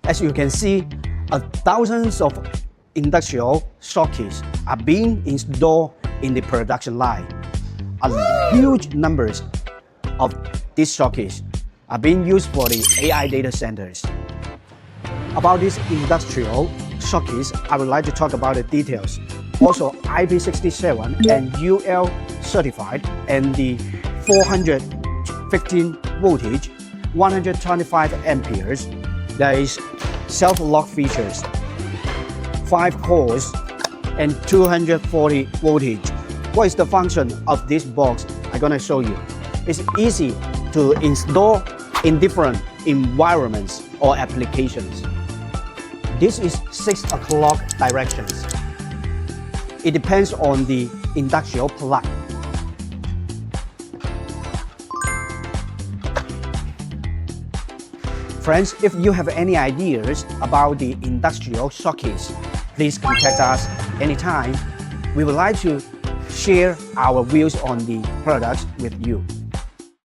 As you can see, thousands of industrial sockets are being installed in the production line. Huge numbers of these sockets are being used for the AI data centers. About these industrial sockets, I would like to talk about the details. Also, IP67 and UL certified, and the 415 voltage, 125 amperes. There is self-lock features, 5 cores, and 240 voltage. What is the function of this box? I'm gonna show you. It's easy to install in different environments or applications. This is 6 o'clock directions. It depends on the industrial plug. Friends, if you have any ideas about the industrial sockets, please contact us anytime. We would like to share our views on the products with you.